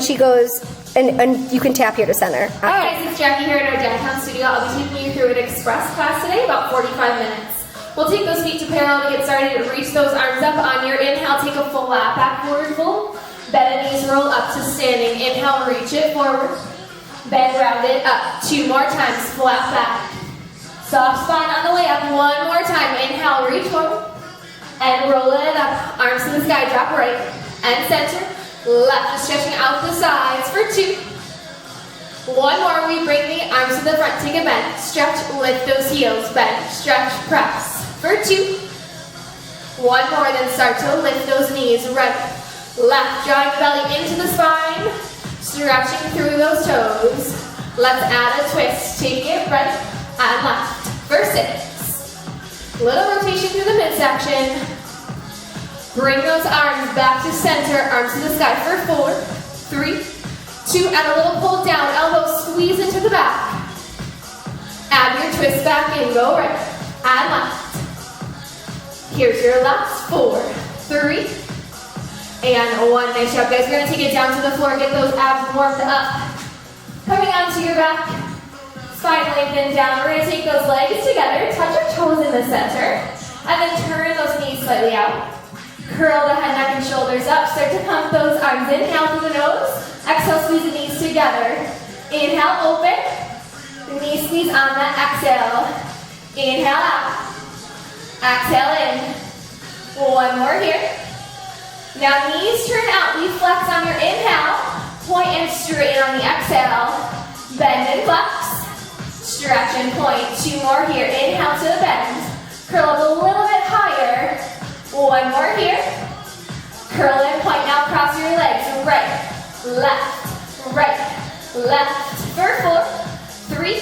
She goes, and you can tap here to center. Alright, this is Jackie here at our downtown studio. I'll be taking you through an express class today, about 45 minutes. We'll take those feet to parallel to get started. Reach those arms up on your inhale. Take a full lap back, forward fold. Bend the knees, roll up to standing. Inhale, reach it forward. Bend, round it up. 2 more times, flat back. Soft spine on the way up. 1 more time. Inhale, reach forward. And roll it up. Arms to the sky, drop right. And center. Left, just stretching out the sides for 2. 1 more, we bring the arms to the front, take a bend, stretch, lift those heels, bend, stretch, press, for 2. 1 more, then start to lift those knees, right, left, drawing the belly into the spine, stretching through those toes. Let's add a twist, take it right and left, for 6. Little rotation through the midsection. Bring those arms back to center, arms to the sky for 4, 3, 2, and a little pull down, elbows squeeze into the back. Add your twist back in, go right, and left. Here's your last 4, 3, and 1. Nice job, guys. We're gonna take it down to the floor, get those abs warmed up. Coming onto your back, spine lengthened down. We're gonna take those legs together, touch your toes in the center, and then turn those knees slightly out. Curl the head, neck, and shoulders up. Start to pump those arms. Inhale through the nose. Exhale, squeeze the knees together. Inhale, open. Knee squeeze on that exhale. Inhale out. Exhale in. 1 more here. Now knees turn out. We flex on your inhale. Point and straighten on the exhale. Bend and flex. Stretch and point. 2 more here. Inhale to the bend. Curl up a little bit higher. 1 more here. Curl and point. Now cross your legs. Right, left, right, left. For 4, 3,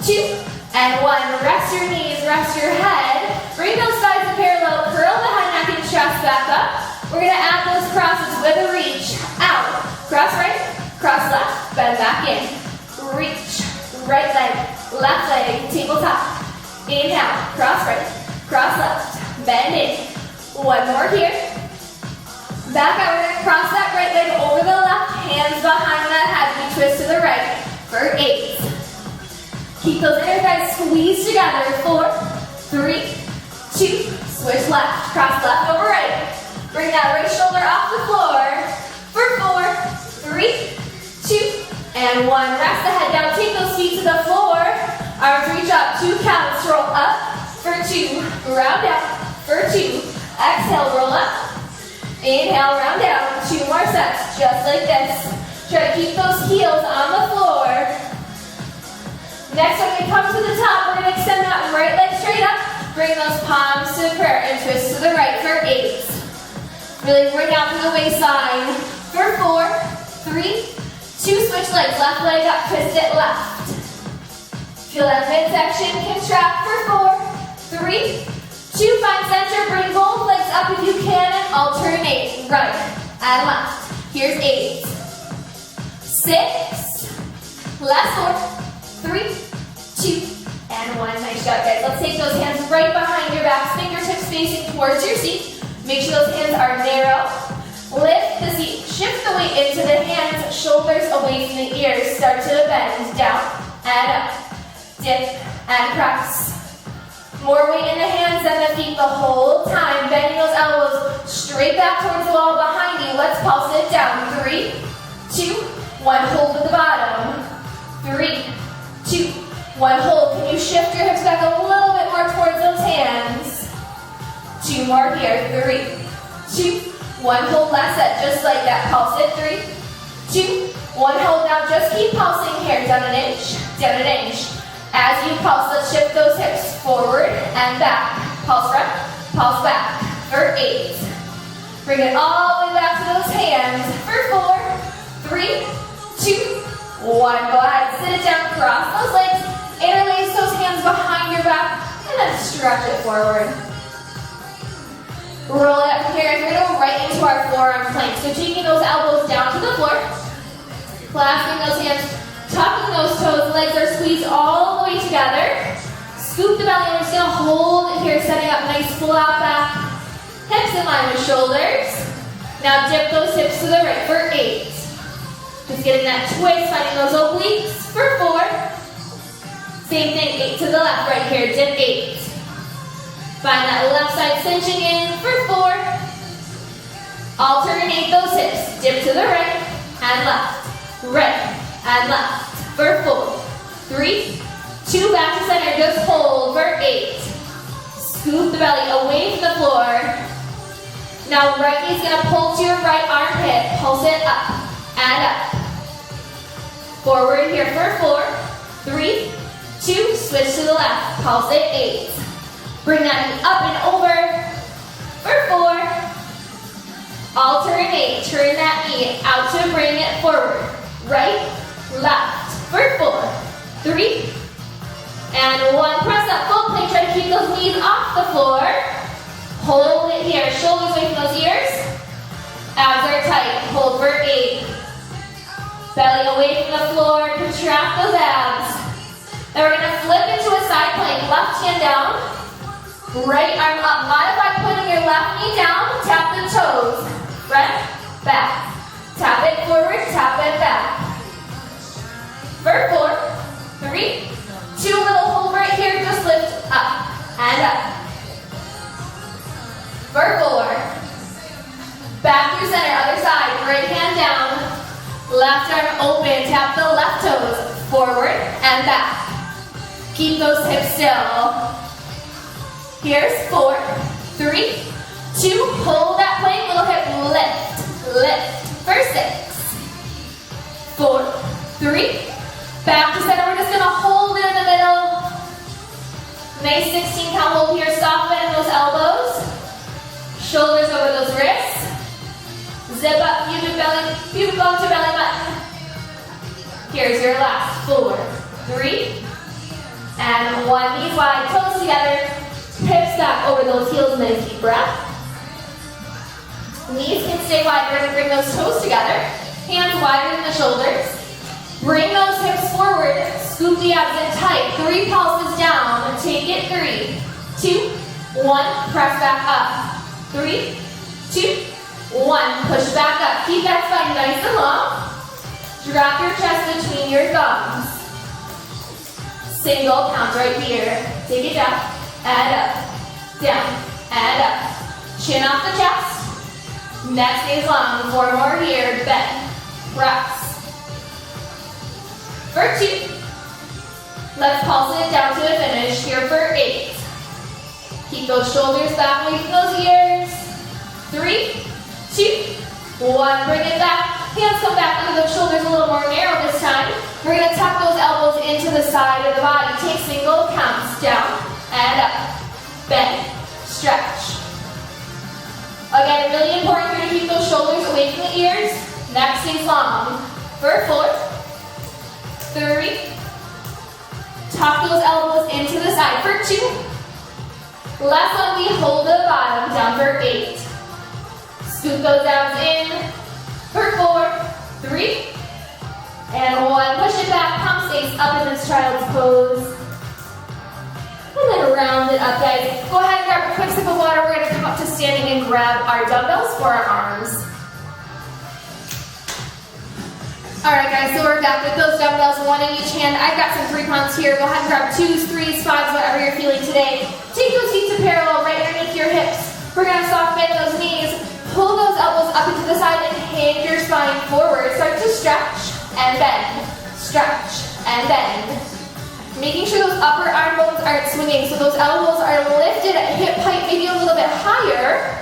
2, and 1. Rest your knees, rest your head. Bring those thighs in parallel. Curl the head, neck, and chest back up. We're going to add those crosses with a reach. Out. Cross right, cross left. Bend back in. Reach. Right leg, left leg, tabletop. Inhale. Cross right, cross left. Bend in. 1 more here. Back out, we're gonna cross that right leg over the left, hands behind that head. We twist to the right for 8. Keep those inner thighs squeezed together. 4, 3, 2, switch left. Cross left over right. Bring that right shoulder off the floor for 4, 3, 2, and 1. Rest the head down, take those feet to the floor. Arms reach up, 2 counts, roll up for 2, round out for 2. Exhale, roll up. Inhale, round down. 2 more sets, just like this. Try to keep those heels on the floor. Next, when we come to the top, we're going to extend that right leg straight up. Bring those palms to prayer and twist to the right for 8. Really bring out to the waistline for 4, 3, 2, switch legs. Left leg up, twist it left. Feel that midsection contract for 4, 3, 2, find center, bring both legs up if you can, and alternate, right and left. Here's 8, 6, last 4, 3, 2, and 1. Nice job, guys. Let's take those hands right behind your backs, fingertips facing towards your seat. Make sure those hands are narrow. Lift the seat, shift the weight into the hands, shoulders away from the ears. Start to bend, down and up, dip and press. More weight in the hands than the feet the whole time. Bending those elbows straight back towards the wall behind you. Let's pulse it down. 3, 2, 1. Hold at the bottom. 3, 2, 1. Hold. Can you shift your hips back a little bit more towards those hands? 2 more here. 3, 2, 1. Hold. Last set. Just like that. Pulse it. 3, 2, 1. Hold. Now just keep pulsing here. Down an inch. Down an inch. As you pulse, let's shift those hips forward and back. Pulse front, pulse back for 8. Bring it all the way back to those hands for 4, 3, 2, 1. Go ahead, sit it down, cross those legs, interlace those hands behind your back, and then stretch it forward. Roll it up from here. We're going to go right into our forearm plank. So taking those elbows down to the floor, clasping those hands, tucking those toes, legs are squeezed all the way together. Scoop the belly, we're just going to hold it here, setting up nice full out back. Hips in line with shoulders. Now dip those hips to the right for 8, Just getting that twist, finding those obliques for 4. Same thing, 8 to the left right here, dip 8. Find that left side cinching in for 4. Alternate those hips, dip to the right and left and left for 4. 3, 2, back to center, just hold for 8. Scoop the belly away from the floor. Now right knee's gonna pull to your right armpit, pulse it up and up. Forward here for 4, 3, 2, switch to the left, pulse it 8. Bring that knee up and over for 4. Alternate, turn that knee out to bring it forward. Right, left for 4, 3, and 1. Press up, full plank, try to keep those knees off the floor. Hold it here, shoulders away from those ears. Abs are tight, hold for 8. Belly away from the floor, contract those abs. Then we're gonna flip into a side plank, left hand down, right arm up. Modify putting your left knee down, tap the toes. Front, back. Tap it forward, tap it back. For 4, 3, 2, little hold right here, just lift up and up. For 4. Back through center, other side, right hand down. Left arm open, tap the left toes, forward and back. Keep those hips still. Here's 4, 3, 2, hold that plank, little hip lift, lift. For 6, 4, 3, back to center, we're just gonna hold it in the middle. Nice 16 count hold here, soften those elbows. Shoulders over those wrists. Zip up, pubic bone to belly button. Here's your last 4, 3, and 1. Knees wide, toes together. Hips back over those heels, nice deep breath. Knees can stay wide. We're gonna bring those toes together. Hands wider than the shoulders. Bring those hips forward. Scoop the abs in tight. 3 pulses down. Take it. 3, 2, 1. Press back up. 3, 2, 1. Push back up. Keep that spine nice and long. Drop your chest between your thumbs. Single count right here. Take it down and up. Down and up. Chin off the chest. Neck stays long. 4 more here. Bend. Press. For 2. Let's pulse it down to a finish. Here for 8. Keep those shoulders back away from those ears. 3, 2, 1. Bring it back. Hands come back under those shoulders a little more narrow this time. We're going to tuck those elbows into the side of the body. Take single counts. Down and up. Bend. Stretch. Again, really important here to keep those shoulders away from the ears. Neck stays long. For 4, 3. Tuck those elbows into the side. For 2. Last one, we hold the bottom down for 8. Scoop those abs in. For 4, 3, and 1. Push it back, palm stays up in this child's pose. And then round it up, guys. Go ahead and grab a quick sip of water. We're going to come up to standing and grab our dumbbells for our arms. Alright guys, so we're back with those dumbbells, 1 in each hand. I've got some 3-pounds here. Go ahead and grab 2s, 3s, 5s, whatever you're feeling today. Take those feet to parallel right underneath your hips. We're going to soft bend those knees. Pull those elbows up into the side and hinge your spine forward. Start to stretch and bend. Stretch and bend. Making sure those upper arm bones aren't swinging, so those elbows are lifted at hip height, maybe a little bit higher.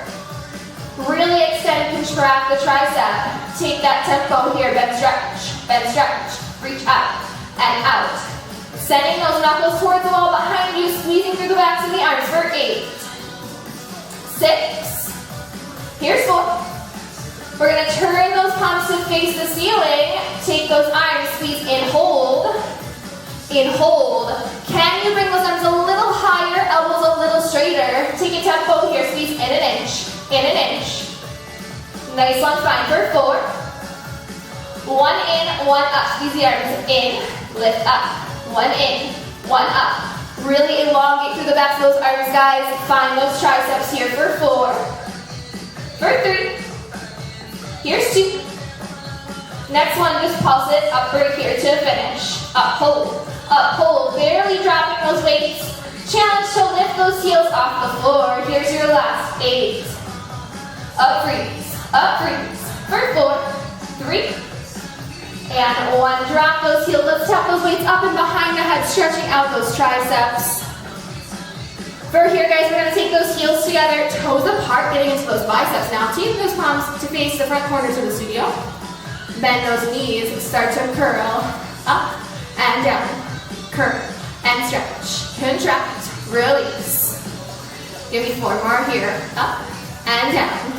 Really extend and contract the tricep. Take that tempo here. Bend, stretch. Reach up and out. Sending those knuckles towards the wall behind you, squeezing through the backs of the arms for 8, 6. Here's 4. We're going to turn those palms to face the ceiling. Take those arms, squeeze in, hold. In, hold. Can you bring those arms a little higher, elbows a little straighter? Take a tempo here, squeeze in an inch. In an inch. Nice long spine for 4. 1 in, 1 up. Squeeze the arms in, lift up. 1 in, 1 up. Really elongate through the backs of those arms, guys. Find those triceps here for 4. For 3. Here's 2. Next one, just pulse it up right here to finish. Up, hold, barely dropping those weights. Challenge to lift those heels off the floor. Here's your last 8. Up, freeze, for 4, 3, and 1. Drop those heels, let's tap those weights up and behind the head, stretching out those triceps. For here, guys, we're gonna take those heels together, toes apart, getting into those biceps now. Take those palms to face the front corners of the studio. Bend those knees, start to curl, up and down, curl and stretch, contract, release. Give me 4 more here, up and down.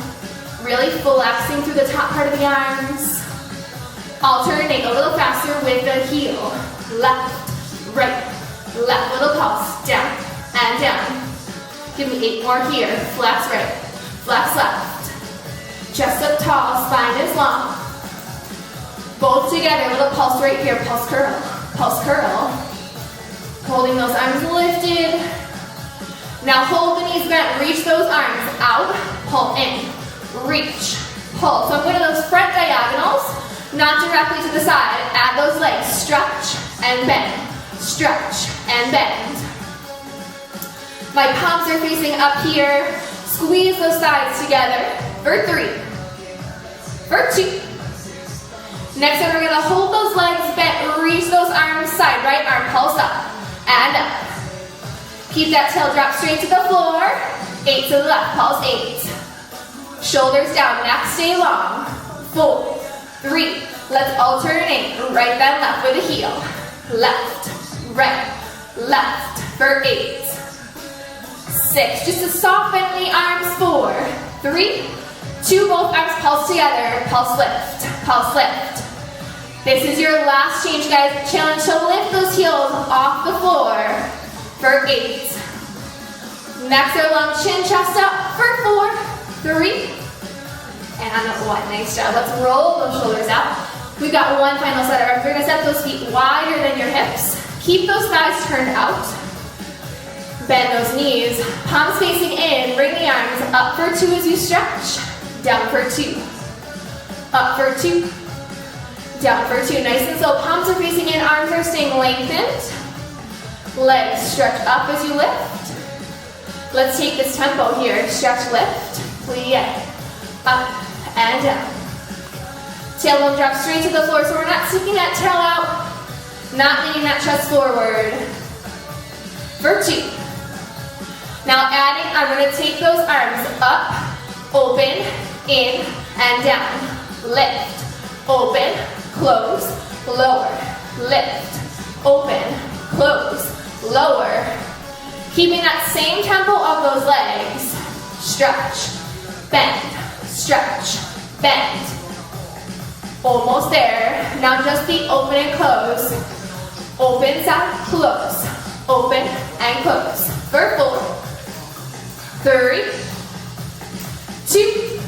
Really flexing through the top part of the arms. Alternate a little faster with the heel. Left, right, left, little pulse, down and down. Give me 8 more here. Flex right, flex left. Chest up tall, spine is long. Both together, little pulse right here. Pulse curl, pulse curl. Holding those arms lifted. Now hold the knees bent, reach those arms out, pull in, reach, pull. So I'm going to those front diagonals, not directly to the side. Add those legs, stretch and bend, stretch and bend. My palms are facing up here. Squeeze those thighs together for 3, for 2. Next one, we're gonna hold those legs bent, reach those arms side, right arm pulse up and up. Keep that tail drop straight to the floor. 8 to the left, pulse 8. Shoulders down, neck stay long. 4, 3, let's alternate, right then left with a heel. Left, right, left for 8. 6, just to soften the arms. 4, 3, 2, both arms pulse together, pulse lift, pulse lift. This is your last change, guys. Challenge to lift those heels off the floor for 8. Next, our long chin, chest up for 4, 3, and 1. Nice job. Let's roll those shoulders out. We've got one final set of arms. We're gonna set those feet wider than your hips. Keep those thighs turned out. Bend those knees, palms facing in, bring the arms up for 2 as you stretch, down for 2, up for 2, down for 2. Nice and slow, palms are facing in, arms are staying lengthened, legs stretch up as you lift. Let's take this tempo here, stretch, lift, plie, up and down. Tailbone drop straight to the floor, so we're not sticking that tail out, not leaning that chest forward, for 2. Now adding, I'm going to take those arms up, open, in, and down. Lift, open, close, lower. Lift, open, close, lower. Keeping that same tempo of those legs. Stretch, bend, stretch, bend. Almost there. Now just the open and close. Open side, close. Open and close. For 4. 3, 2.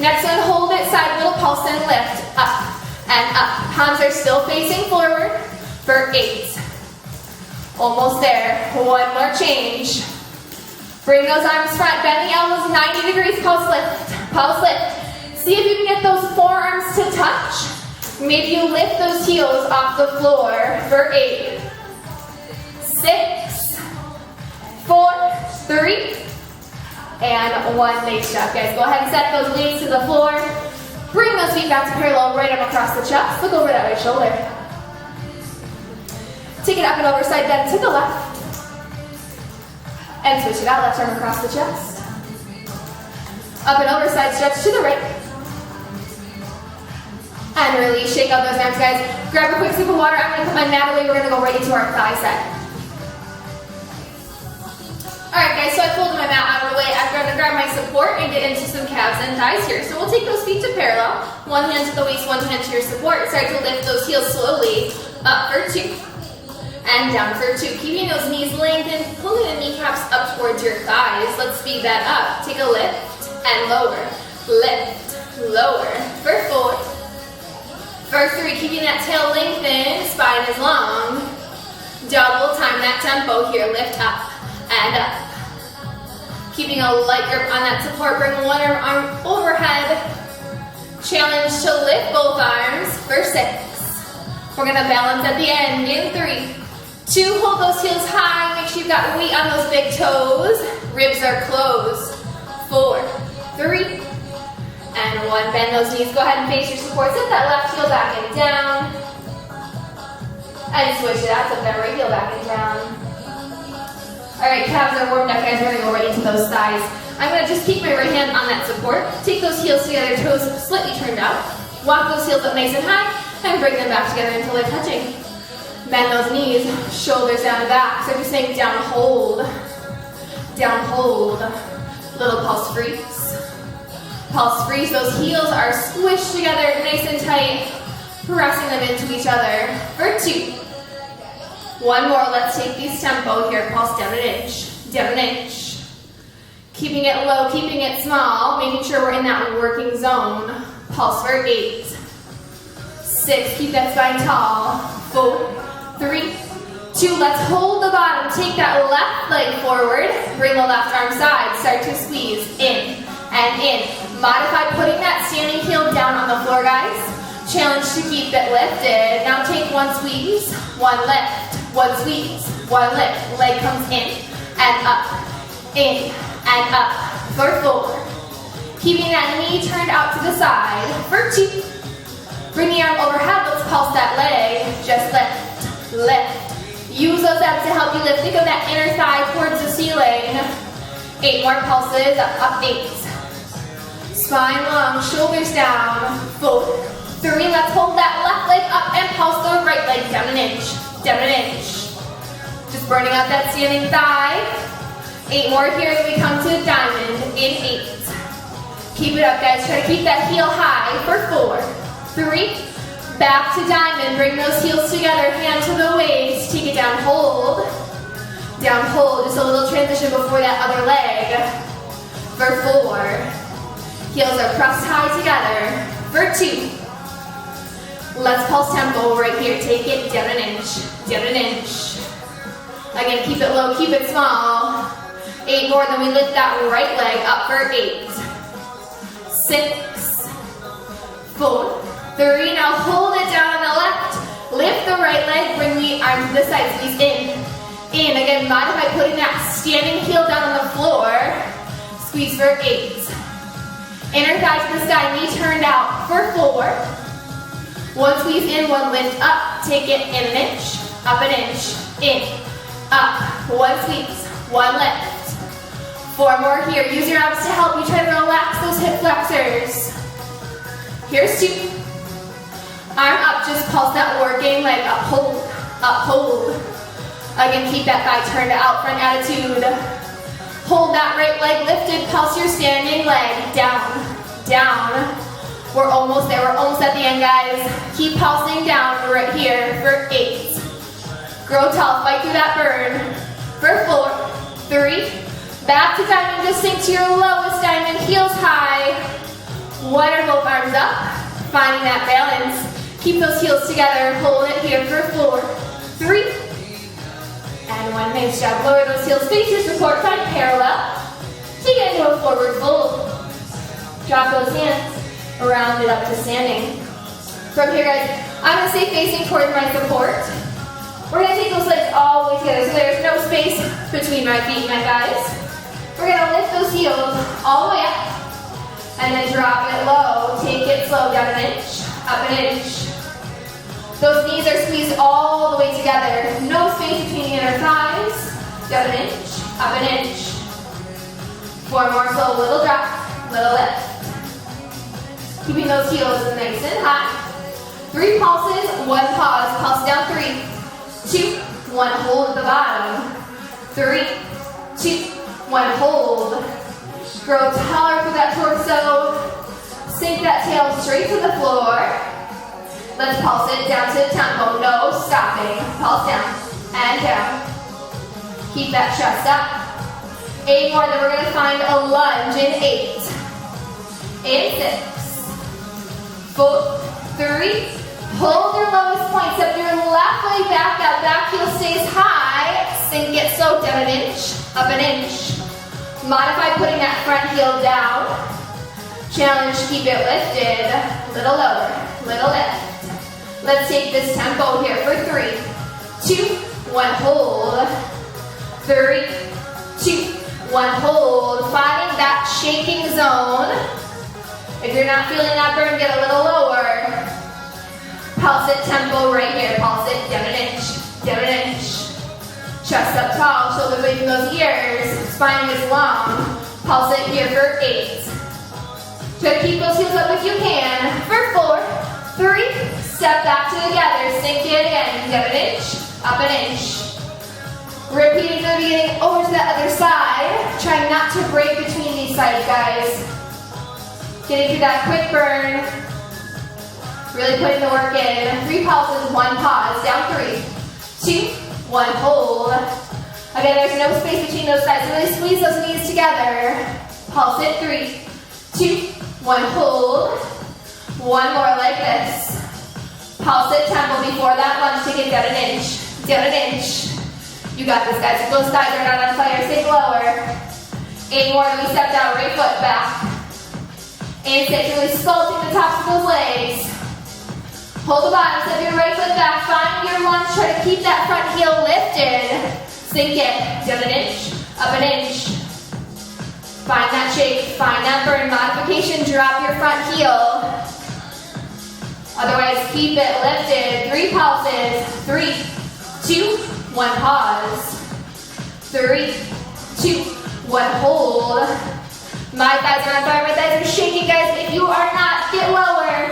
Next one, hold it side, little pulse and lift, up and up. Palms are still facing forward for 8. Almost there. 1 more change. Bring those arms front, bend the elbows 90 degrees, pulse lift, pulse lift. See if you can get those forearms to touch. Maybe you lift those heels off the floor for 8, 6, 4, 3, and 1. Nice job, guys. Go ahead and set those knees to the floor. Bring those feet back to parallel, right arm across the chest. Look over that right shoulder. Take it up and over, side bend to the left. And switch it out, left arm across the chest. Up and over, side stretch to the right. And release, shake out those arms, guys. Grab a quick sip of water. I'm gonna put my mat away. We're gonna go right into our thigh set. Alright guys, so I folded my mat out of the way. I'm going to grab my support and get into some calves and thighs here. So we'll take those feet to parallel. One hand to the waist, one hand to your support. Start to lift those heels slowly. Up for 2. And down for 2. Keeping those knees lengthened, pulling the kneecaps up towards your thighs. Let's speed that up. Take a lift and lower. Lift, lower. For 4. For 3, keeping that tail lengthened, spine is long. Double time that tempo here. Lift up and up. Keeping a light grip on that support, bring one arm overhead. Challenge to lift both arms for 6. We're gonna balance at the end in 3, 2, hold those heels high, make sure you've got weight on those big toes, ribs are closed, 4, 3, and 1, bend those knees, go ahead and face your support, set that left heel back and down, and switch it out, set that right heel back and down. Alright, calves are warmed up, guys, we're gonna go right into those thighs. I'm gonna just keep my right hand on that support, take those heels together, toes slightly turned out, walk those heels up nice and high, and bring them back together until they're touching. Bend those knees, shoulders down and back. So if you're saying down, hold, little pulse freeze. Pulse freeze, those heels are squished together nice and tight, pressing them into each other for 2. 1 more, let's take these tempo here, pulse down an inch. Keeping it low, keeping it small, making sure we're in that working zone. Pulse for 8, 6, keep that spine tall, 4, 3, 2, let's hold the bottom, take that left leg forward, bring the left arm side, start to squeeze, in and in. Modify putting that standing heel down on the floor, guys. Challenge to keep it lifted. Now take 1 squeeze, 1 lift, 1 squeeze, 1 lift, leg comes in and up, in and up, for 4. Keeping that knee turned out to the side, for 2. Bring the arm overhead, let's pulse that leg, just lift. Use those abs to help you lift. Think of that inner thigh towards the ceiling. 8 more pulses, up 8. Spine long, shoulders down, 4, 3, let's hold that left leg up and pulse the right leg down an inch. Just burning out that standing thigh. 8 more here, then we come to diamond in 8. Keep it up, guys, try to keep that heel high for 4, 3, back to diamond, bring those heels together, hand to the waist, take it down, hold, just a little transition before that other leg, for 4, heels are pressed high together, for 2, let's pulse tempo right here, take it down an inch, again, keep it low, keep it small, 8 more, then we lift that right leg up for 8, 6, 4, 3, now hold it down on the left, lift the right leg, bring the arm to the side, squeeze in, again, modify putting that standing heel down on the floor, squeeze for 8, inner thigh to the sky, knee turned out for 4, 1 squeeze in, 1 lift up, take it in an inch, up an inch, in, up, 1 squeeze, 1 lift, 4 more here, use your arms to help you try to relax those hip flexors, here's 2, arm up, just pulse that working leg up, hold. Again, keep that thigh turned out, front attitude. Hold that right leg lifted, pulse your standing leg, down. We're almost there, we're almost at the end, guys. Keep pulsing down right here for 8. Grow tall, fight through that burn. For 4, 3, back to diamond, just sink to your lowest diamond, heels high. 1 or both arms up, finding that balance. Keep those heels together, hold it here for 4, 3, and 1, nice job. Lower those heels, face your support, find parallel. Take it into a forward fold. Drop those hands, round it up to standing. From here, guys, I'm gonna stay facing towards my support. We're gonna take those legs all the way together, so there's no space between my feet and my thighs. We're gonna lift those heels all the way up, and then drop it low. Take it slow, down an inch, up an inch. Those knees are squeezed all the way together. No space between the inner thighs. Down an inch, up an inch. 4 more, so little drop, little lift. Keeping those heels nice and high. 3 pulses, 1 pause. Pulse down, 3, 2, 1, hold at the bottom. 3, 2, 1, hold. Grow taller through that torso. Sink that tail straight to the floor. Let's pulse it down to the tempo, no stopping. Pulse down and down. Keep that chest up. 8 more, then we're gonna find a lunge in 8. In 6, 4, 3, hold your lowest point, step your left leg back, that back heel stays high, sink it slow, down an inch, up an inch. Modify putting that front heel down. Challenge, keep it lifted. Little lower, little lift. Let's take this tempo here for 3, 2, 1, hold. 3, 2, 1, hold. Finding that shaking zone. If you're not feeling that burn, get a little lower. Pulse it tempo right here. Pulse it down an inch, down an inch. Chest up tall, shoulders away from those ears. Spine is long. Pulse it here for 8. Try to keep those heels up if you can. For 4, 3, step back to together. Sink it in. Down an inch, up an inch. Repeating the beginning over to the other side. Try not to break between these sides, guys. Getting through that quick burn. Really putting the work in. 3 pulses, 1 pause. Down 3, 2, 1, hold. Again, there's no space between those sides. So really squeeze those knees together. Pulse it. 3, 2, 1, hold. 1 more like this. Pulse it tempo before that lunge. Take it down an inch. Down an inch. You got this, guys. If those thighs are not on fire, sink lower. 8 more. We step down, right foot back. And sit, really sculpting the tops of those legs. Hold the bottom, step your right foot back. Find your lunge. Try to keep that front heel lifted. Sink it. Down an inch, up an inch. Find that shake, find that burn. Modification, drop your front heel. Otherwise, keep it lifted. 3 pulses. 3, 2, 1 pause. 3, 2, 1 hold. My thighs are on fire, my thighs are shaking, guys. If you are not, get lower.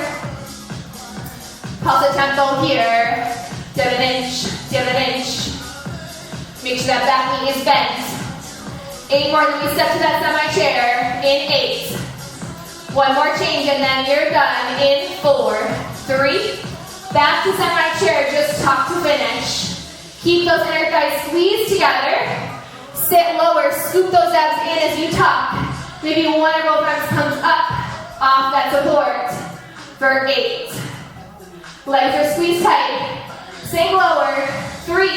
Pulse the tempo here. Down an inch, down an inch. Make sure that back knee is bent. 8 more, then we step to that semi-chair. In 8. 1 more change and then you're done. In 4, 3. Back to semi-chair, just top to finish. Keep those inner thighs squeezed together. Sit lower, scoop those abs in as you top. Maybe one or both arms comes up off that support. For 8. Legs are squeezed tight. Sink lower. 3,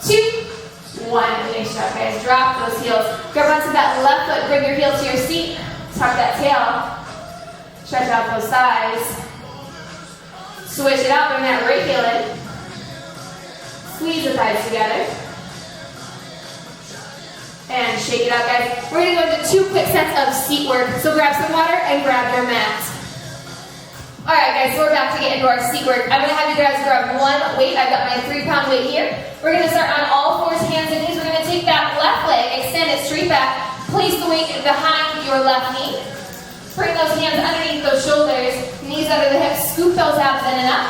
2, 1. Nice job, guys. Drop those heels. Grab onto that left foot. Bring your heel to your seat. Tuck that tail. Stretch out those thighs. Switch it out. Bring that right heel in. Squeeze the thighs together. And shake it out, guys. We're going to go into 2 quick sets of seat work. So grab some water and grab your mat. Alright, guys, so we're back to get into our seat work. I'm going to have you guys grab 1 weight. I've got my 3-pound weight here. We're going to start on all 4s, hands and knees. We're going to take that left leg, extend it straight back. Place the weight behind your left knee. Bring those hands underneath those shoulders. Knees under the hips. Scoop those abs in and up.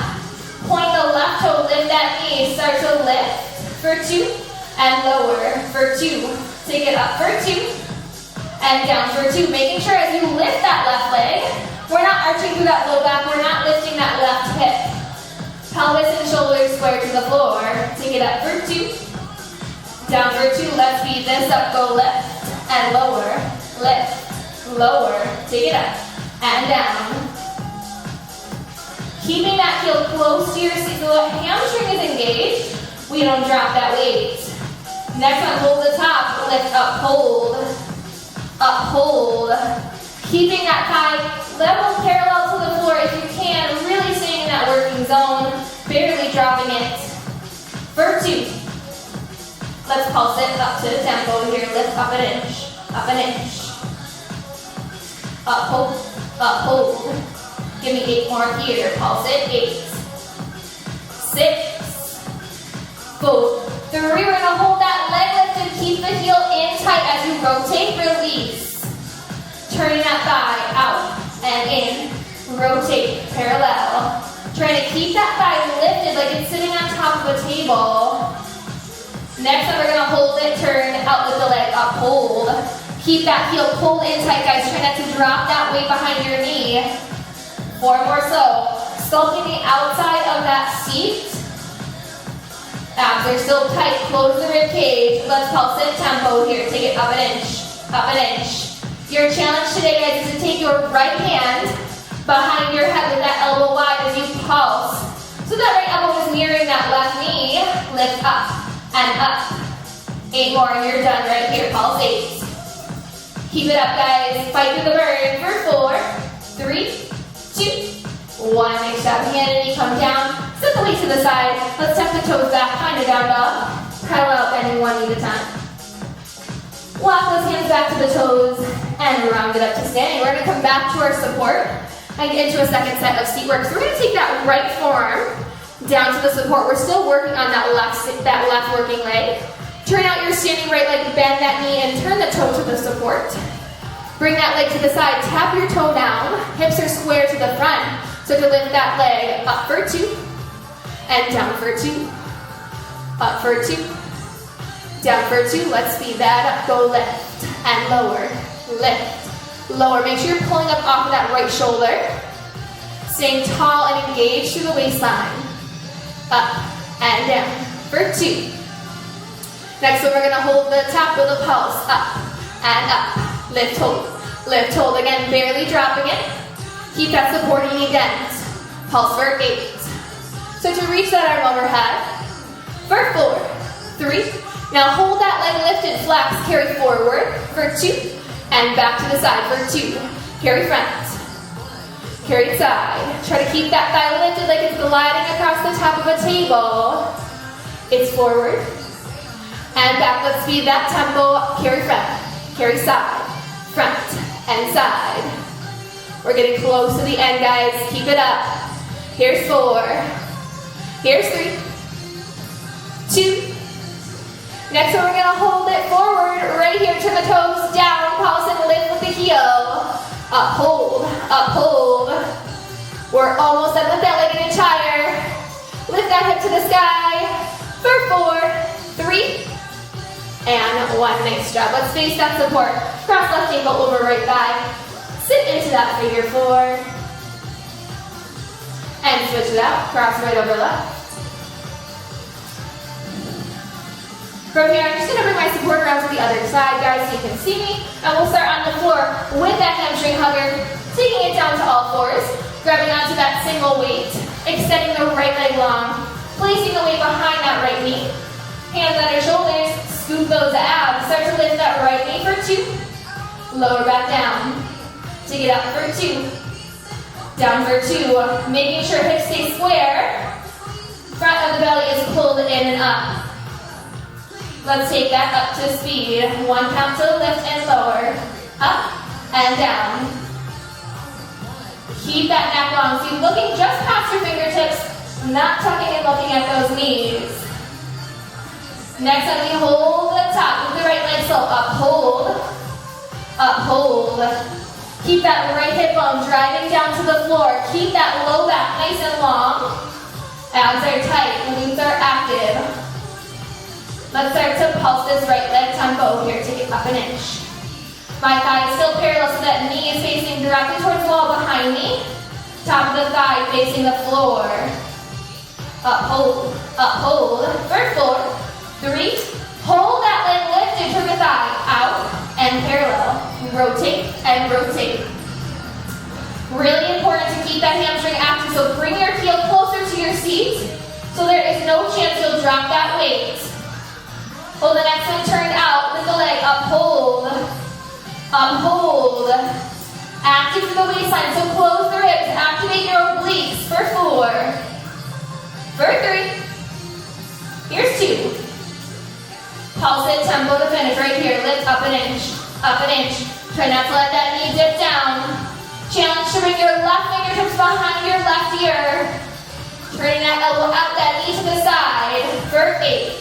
Point the left toe, lift that knee. Start to lift for 2 and lower for 2. Take it up for 2 and down for 2. Making sure as you lift that left leg, we're not arching through that low back. We're not lifting that left hip. Pelvis and shoulders square to the floor. Take it up for 2. Down for 2. Let's speed this up. Go lift and lower. Lift. Lower. Take it up and down. Keeping that heel close to your seat so the hamstring is engaged. We don't drop that weight. Next one, hold the top. Lift up, hold. Up, hold. Keeping that thigh level parallel to the floor if you can. Really staying in that working zone. Barely dropping it. For 2. Let's pulse it up to the tempo here. Lift up an inch. Up an inch. Up, hold. Up, hold. Give me 8 more here. Pulse it. 8. 6. 4. 3. We're going to hold that leg lift and keep the heel in tight as you rotate, release. Turning that thigh out and in. Rotate, parallel. Trying to keep that thigh lifted like it's sitting on top of a table. Next time we're going to hold it, turn out with the leg up, hold. Keep that heel pulled in tight, guys. Try not to drop that weight behind your knee. 4 more so. Sculpting the outside of that seat. Abs are still tight. Close the rib cage. Let's pulse it tempo here. Take it up an inch. Up an inch. Your challenge today, guys, is to take your right hand behind your head with that elbow wide as you pulse. So that right elbow is mirroring that left knee. Lift up and up. 8 more and you're done right here. Pulse 8. Keep it up, guys. Fight through the burn for 4, 3, 2, 1. Nice job. Hand and knee come down. Step the weight to the side. Let's tap the toes back, find a down dog. Parallel bending one knee at a time. Walk those hands back to the toes and round it up to standing. We're going to come back to our support and get into a second set of seat work. So we're going to take that right forearm down to the support. We're still working on that left working leg. Turn out your standing right leg, bend that knee and turn the toe to the support. Bring that leg to the side, tap your toe down, hips are square to the front. So to lift that leg up for 2 and down for 2. Up for 2, down for 2. Let's speed that up. Go lift and lower, lift, lower. Make sure you're pulling up off of that right shoulder. Staying tall and engaged through the waistline. Up and down for 2. Next one, we're going to hold the top of the pulse. Up and up. Lift, hold. Lift, hold. Again, barely dropping it. Keep that supporting knee bent. Pulse for 8. So to reach that arm overhead, for 4, 3. Now hold that leg lifted, flex, carry forward for 2, and back to the side for 2. Carry front, carry side. Try to keep that thigh lifted like it's gliding across the top of a table. It's forward, and back. Let's speed that tempo. Carry front, carry side, front, and side. We're getting close to the end, guys. Keep it up. Here's 4. Here's 3, 2. Next one, we're going to hold it forward. Right here, turn the toes down. Pulse and lift with the heel. Up, hold, up, hold. We're almost done. Lift that leg an inch higher. Lift that hip to the sky. For 4, 3, and 1. Nice job. Let's face that support. Cross left ankle over right thigh. Sit into that figure 4. And switch it out. Cross right over left. From here, I'm just going to bring my support around to the other side, guys, so you can see me. And we'll start on the floor with that hamstring hugger, taking it down to all 4s, grabbing onto that single weight, extending the right leg long, placing the weight behind that right knee. Hands on your shoulders, scoop those abs. Start to lift that right knee for 2. Lower back down. Take it up for 2. Down for 2. Making sure hips stay square. Front of the belly is pulled in and up. Let's take that up to speed. 1 count to lift and lower. Up and down. Keep that neck long. So you're looking just past your fingertips, not tucking and looking at those knees. Next time we hold the top with the right leg slow. Up, hold. Up, hold. Keep that right hip bone driving down to the floor. Keep that low back nice and long. Abs are tight, glutes are active. Let's start to pulse this right leg tempo here. Take it up an inch. My thigh is still parallel so that knee is facing directly towards the wall behind me. Top of the thigh facing the floor. Up, hold, for 4, 3. Hold that leg lifted, turn the thigh out and parallel. Rotate and rotate. Really important to keep that hamstring active, so bring your heel closer to your seat so there is no chance you'll drop that weight. Hold the next one turned out, lift the leg, up, hold. Active through the waistline, so close the ribs, activate your obliques for 4, for 3, here's 2. Pulse it, tempo to finish, right here, lift up an inch. Try not to let that knee dip down. Challenge to bring your left fingertips behind your left ear. Turning that elbow out, that knee to the side, for 8.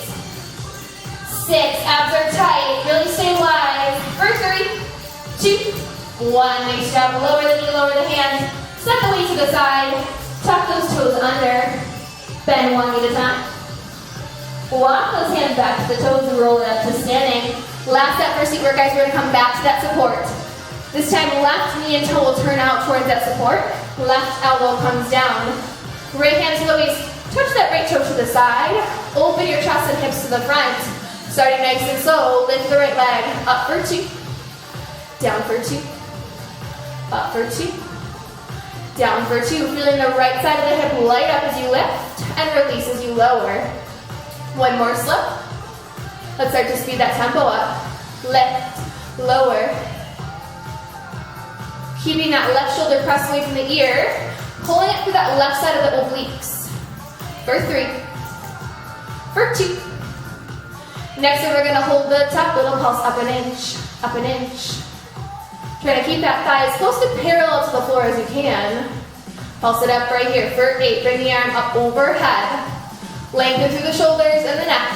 6, abs are tight, really stay wide. For 3, 2, 1. Nice job. Lower the knee, lower the hands. Step the weight to the side. Tuck those toes under. Bend 1 knee at a time. Walk those hands back to the toes and roll it up to standing. Last set for seat work, guys. We're going to come back to that support. This time, left knee and toe will turn out towards that support. Left elbow comes down. Right hand to the waist. Touch that right toe to the side. Open your chest and hips to the front. Starting nice and slow, lift the right leg, up for 2, down for 2, up for 2, down for 2. Feeling the right side of the hip light up as you lift and release as you lower. 1 more slow. Let's start to speed that tempo up. Lift, lower, Keeping that left shoulder pressed away from the ear. Pulling it through that left side of the obliques. For 3. For 2. Next one, we're going to hold the top, little pulse, up an inch, up an inch. Try to keep that thigh as close to parallel to the floor as you can. Pulse it up right here for 8. Bring the arm up overhead. Lengthen through the shoulders and the neck.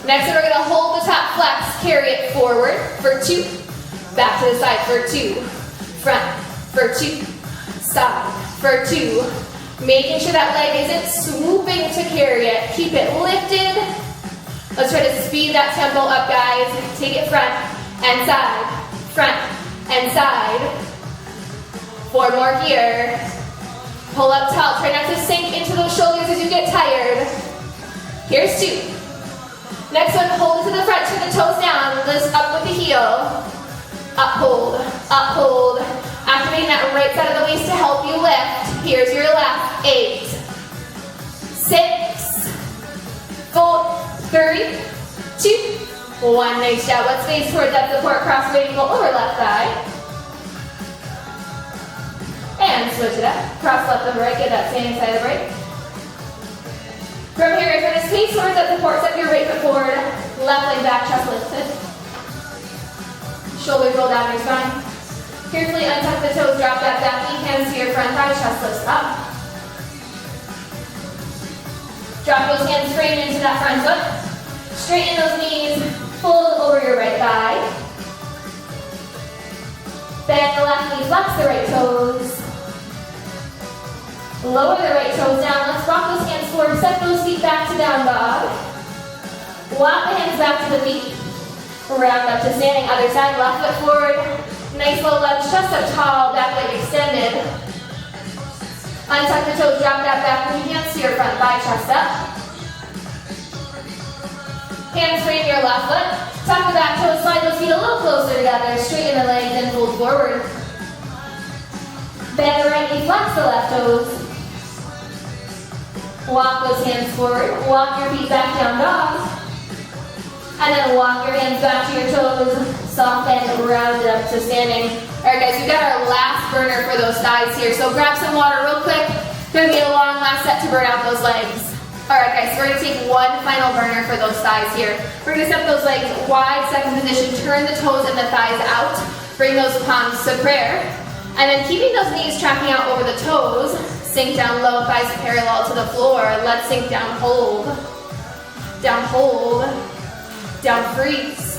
Next one, we're going to hold the top flex, carry it forward for 2. Back to the side for 2. Front for 2. Side for 2. Making sure that leg isn't swooping to carry it. Keep it lifted. Let's try to speed that tempo up, guys. Take it front and side, front and side. 4 more here. Pull up tall. Try not to sink into those shoulders as you get tired. Here's 2. Next one, hold it to the front, turn the toes down. Lift up with the heel. Up, hold, up, hold. Activating that right side of the waist to help you lift. Here's your last. 8, 6, 4, 3, 2, 1. Nice job. Let's face towards that support. Cross weight ankle over left thigh. And switch it up. Cross left over right. Get that standing side of the break. From here, you're going to face towards that support. Step your right foot forward. Left leg back, chest lifted. Shoulders roll down your spine. Carefully untuck the toes. Drop that back knee. Hands to your front thigh. Chest lifts up. Drop those hands straight into that front foot. Straighten those knees, fold over your right thigh. Bend the left knee, flex the right toes. Lower the right toes down. Let's rock those hands forward. Set those feet back to down dog. Walk the hands back to the feet. Round up to standing. Other side, left foot forward. Nice low lunge, chest up tall, back leg extended. Untuck the toes, drop that back knee, hands to your front thigh, chest up. Hands frame your left foot. Tuck the back toes, slide those feet a little closer together. Straighten the legs and fold forward. Bend the right knee, flex the left toes. Walk those hands forward. Walk your feet back down dog. And then walk your hands back to your toes. Soft bend, round it up to standing. All right, guys, we got our last burner for those thighs here. So grab some water real quick. Gonna be a long last set to burn out those legs. All right, guys, so we're gonna take one final burner for those thighs here. We're gonna step those legs wide, second position, turn the toes and the thighs out. Bring those palms to prayer. And then keeping those knees tracking out over the toes, sink down low, thighs parallel to the floor. Let's sink down, hold. Down, hold. Down, freeze.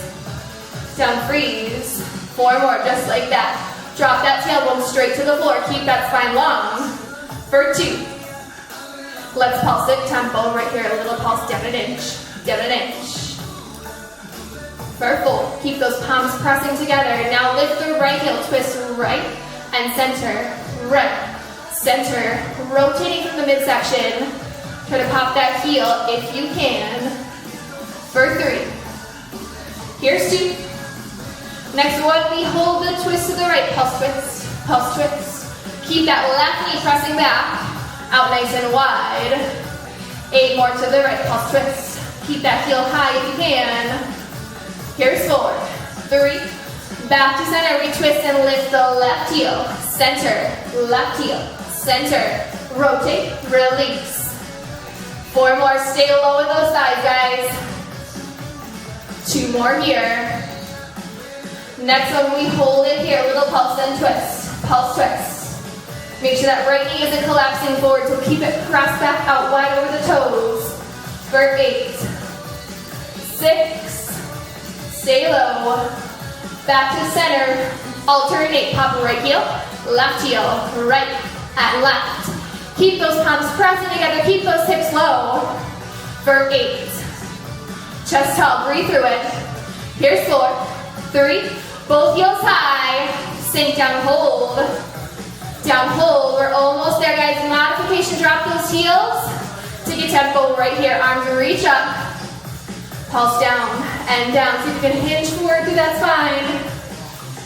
Down, freeze. 4 more, just like that. Drop that tailbone straight to the floor. Keep that spine long. For 2. Let's pulse it, tempo right here. A little pulse, down an inch. Down an inch. For 4. Keep those palms pressing together. Now lift the right heel, twist right and center. Right, center. Rotating from the midsection. Try to pop that heel if you can. For 3. Here's 2. Next one, we hold the twist to the right. Pulse twist, pulse twist. Keep that left knee pressing back. Out nice and wide. 8 more to the right. Pulse twist. Keep that heel high if you can. Here's 4. 3. Back to center. We twist and lift the left heel. Center. Left heel. Center. Rotate. Release. 4 more. Stay low in those thighs, guys. 2 more here. Next one, we hold it here. Little pulse and twist. Pulse twist. Make sure that right knee isn't collapsing forward, so keep it pressed back out wide over the toes. For 8. 6. Stay low. Back to center. Alternate. Pop right heel, left heel, right and left. Keep those palms pressing together. Keep those hips low. For 8. Chest tall. Breathe through it. Here's 4. 3. Both heels high. Sink down, hold. Down, hold. We're almost there, guys. Modification, drop those heels. Take a tempo right here. Arms reach up. Pulse down and down. See if you can hinge forward through that spine.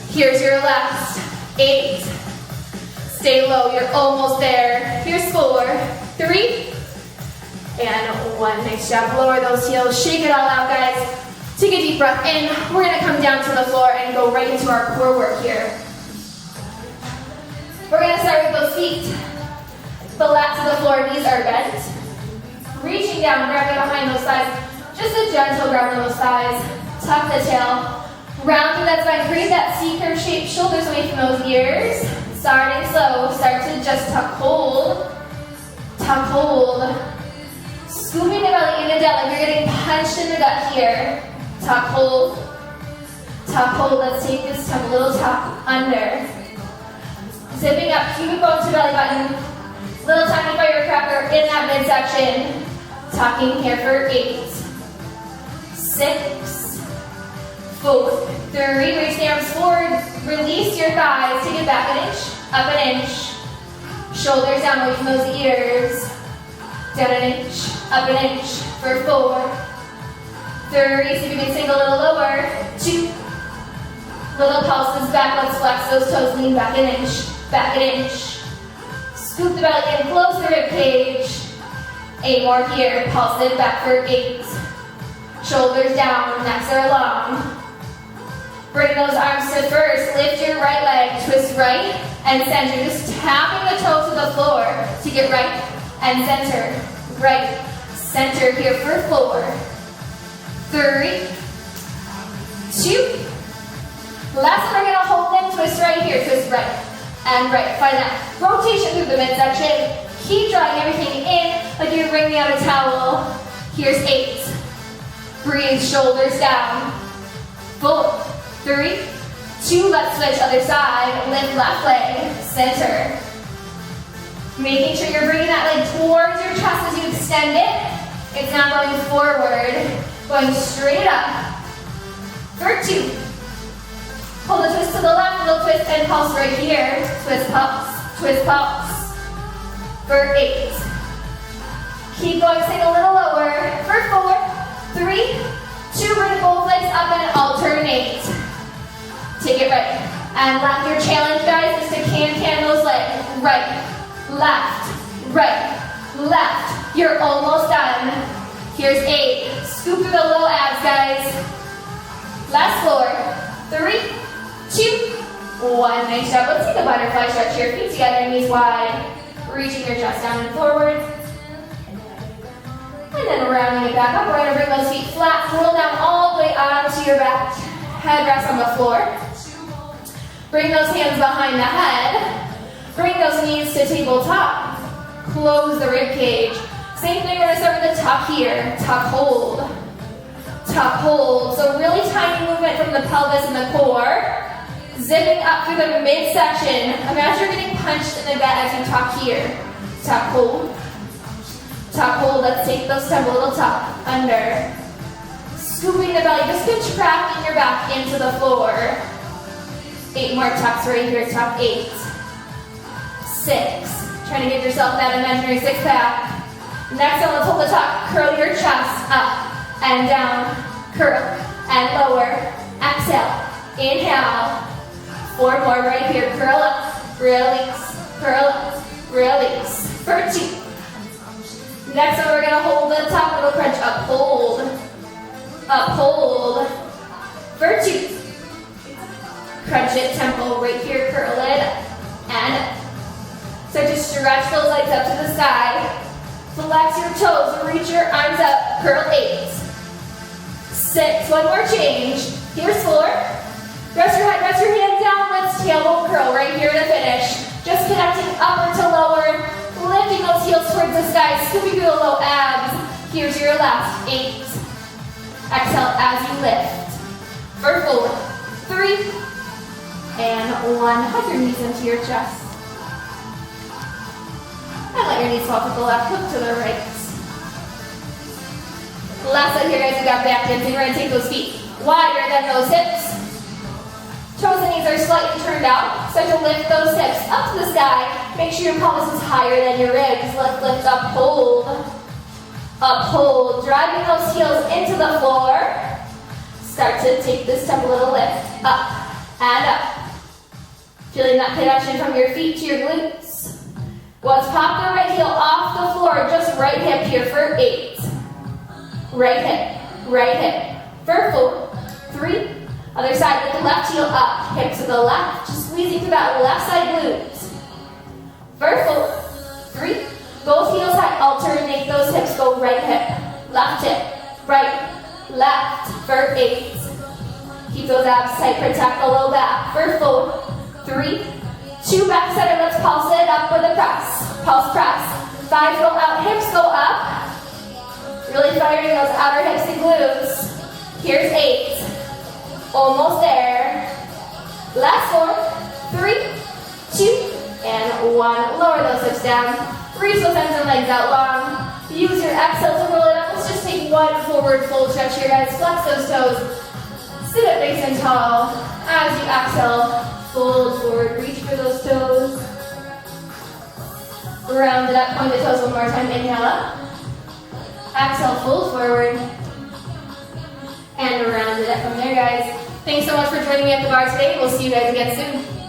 Here's your last. 8. Stay low. You're almost there. Here's 4. 3. And 1. Nice job. Lower those heels. Shake it all out, guys. Take a deep breath in. We're going to come down to the floor and go right into our core work here. We're gonna start with those feet. The lats to the floor, knees are bent. Reaching down, grabbing behind those thighs. Just a gentle grab on those thighs. Tuck the tail. Round through that spine. Create that C-curve shape. Shoulders away from those ears. Starting slow. Start to just tuck, hold. Tuck, hold. Scooping the belly in and down like you're getting punched in the gut here. Tuck, hold. Tuck, hold. Let's take this tuck, a little tuck, under. Zipping up, keep it going to belly button. Little tiny firecracker in that midsection. Tucking here for 8, 6, 4, 3. Reach the arms forward. Release your thighs. Take it back an inch, up an inch. Shoulders down away from those ears. Down an inch, up an inch for 4, 3. See if you can sink a little lower. 2. Little pulses back. Let's flex those toes. Lean back an inch, back an inch. Scoop the belly in, close the rib cage. 8 more here. Pulse it back for 8. Shoulders down, necks are long. Bring those arms to first. Lift your right leg, twist right and center. Just tapping the toes to the floor to get right and center. Right, center here for 4, 3, 2. Last one, we're gonna hold them, twist right here, twist right and right. Find that rotation through the midsection. Keep drawing everything in like you're wringing out a towel. Here's 8. Breathe, shoulders down. 4, 3, 2. Let's switch other side. Lift left leg, center. Making sure you're bringing that leg towards your chest as you extend it. It's not going forward, going straight up. For 2. Hold the twist to the left, little twist and pulse right here. Twist, pulse. For 8. Keep going, sink a little lower. For 4, 3, 2. Bring both legs up and alternate. Take it right and left. Your challenge, guys, is to can those legs. Right, left, right, left. You're almost done. Here's 8. Scoop through the little abs, guys. Last 4, 3, 2, 1. Nice job. Let's take a butterfly stretch here. Feet together, knees wide. Reaching your chest down and forward. And then rounding it back up. We're going to bring those feet flat. Roll down all the way onto your back. Head rests on the floor. Bring those hands behind the head. Bring those knees to tabletop. Close the rib cage. Same thing, we're going to start with the tuck here. Tuck, hold. Tuck, hold. So really tiny movement from the pelvis and the core. Zipping up through the midsection. Imagine you're getting punched in the gut as you tuck here. Tuck, hold. Tuck, hold. Let's take those step a little tuck. Under. Scooping the belly. Just contracting your back into the floor. 8 more tucks right here. Tuck, 8. 6. Trying to give yourself that imaginary 6-pack. Next one, let's hold the tuck. Curl your chest up and down. Curl and lower. Exhale. Inhale. 4 more right here. Curl up. Release. Curl up. Release. For 2. Next one, we're going to hold the top little crunch. Up, hold. Up, hold. For 2. Crunch it, tempo right here. Curl it and up. So just stretch those legs up to the sky. Flex your toes, reach your arms up, curl 8. 6, one more change. Here's 4. Rest your head, rest your hands down. Let's tailbone curl right here to finish. Just connecting upper to lower, lifting those heels towards the sky, scooping through the low abs. Here's your last 8. Exhale as you lift. For 4, 3, and 1. Hug your knees into your chest. And let your knees fall to the left, hook to the right. Last set here, guys, we got back dancing. We're going to take those feet wider than those hips. Toes and knees are slightly turned out. Start to lift those hips up to the sky. Make sure your pelvis is higher than your ribs. Let's lift up, hold. Up, hold. Driving those heels into the floor. Start to take this step a little lift. Up and up. Feeling that connection from your feet to your glutes. Let's pop the right heel off the floor, just right hip here for 8. Right hip, for 4, 3. Other side with the left heel up, hip to the left, just squeezing through that left side glute. Vertical. 3. Both heels high. Alternate those hips. Go right hip, left hip, right, left for 8. Keep those abs tight. Protect the low back. For 4. 3. 2 back center. Let's pulse it up with a press. Pulse press. 5. Go out. Hips go up. Really firing those outer hips and glutes. Here's 8. Almost there. Last 4. 3, 2, and 1. Lower those hips down. Reach those arms and legs out long. Use your exhale to roll it up. Let's just take one forward fold stretch here, guys. Flex those toes. Sit up nice and tall. As you exhale, fold forward. Reach for those toes. Round it up. Point the toes one more time. Inhale up. Exhale, fold forward. And round it up from there, guys. Thanks so much for joining me at the bar today. We'll see you guys again soon.